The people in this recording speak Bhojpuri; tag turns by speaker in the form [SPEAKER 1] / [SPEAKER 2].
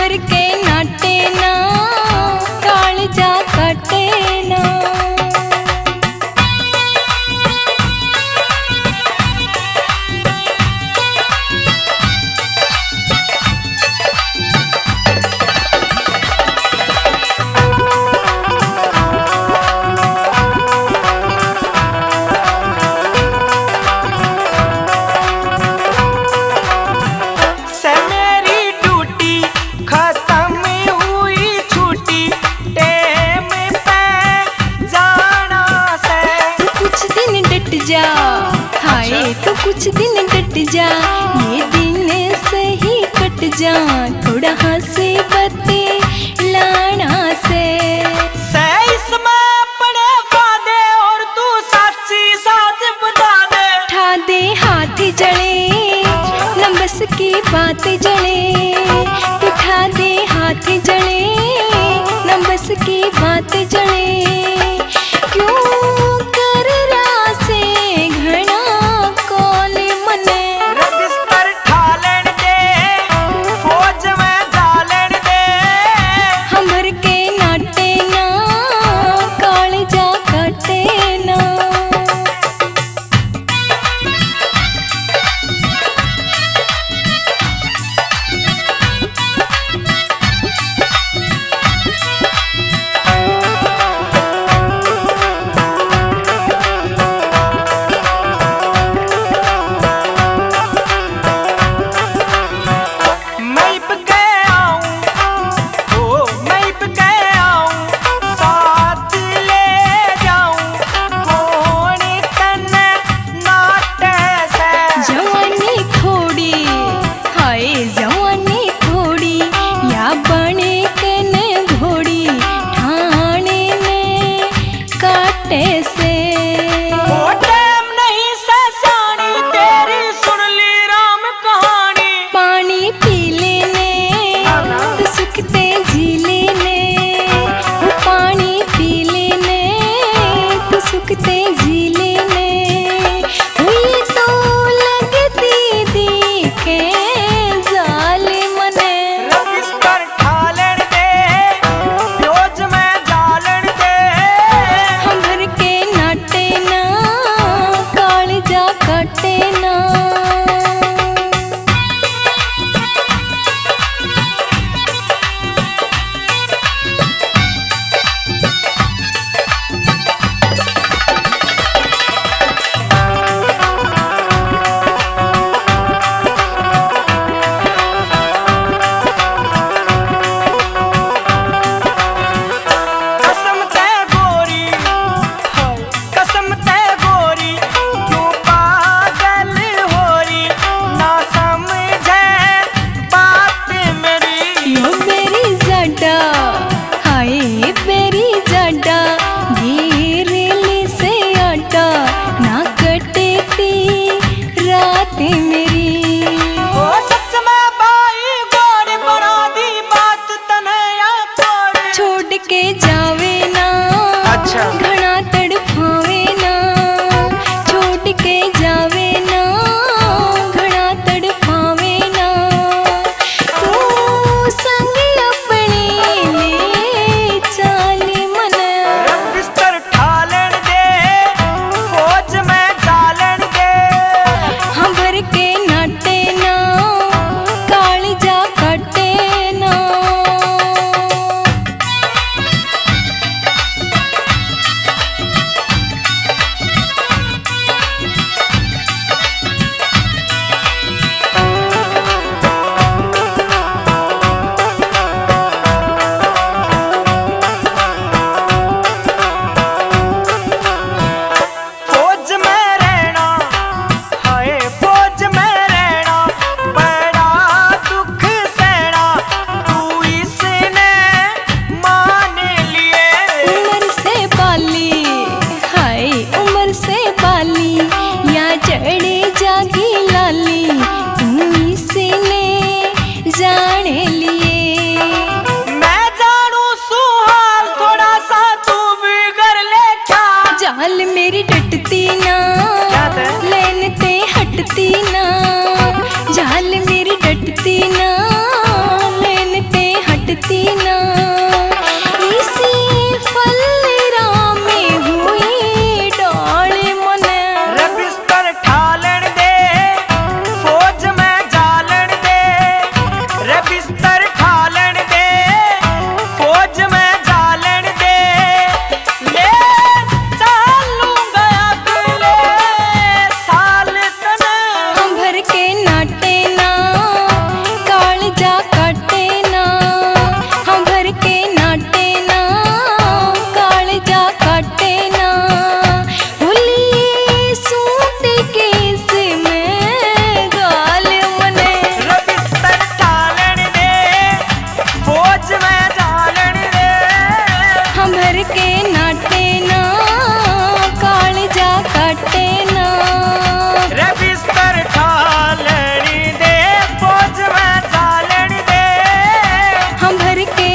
[SPEAKER 1] हमर के नाटे ना कालजा कटे ना। हाय तो कुछ दिन डट जा, ये दिन सही कट जा, थोड़ा हंसे बते लाना से
[SPEAKER 2] इसमें अपने वादे और तू साची साथ बता दे।
[SPEAKER 1] ठा दे हाथ जले न बस की बात जले, तू ठा दे हाथ जले न बस की बात जले। क्यों कर रासे घना कौन मने,
[SPEAKER 2] बिस्तर ठा लेन दे फौज में जा लेन दे।
[SPEAKER 1] हमर के नाटे ना कालजा कटे ना। के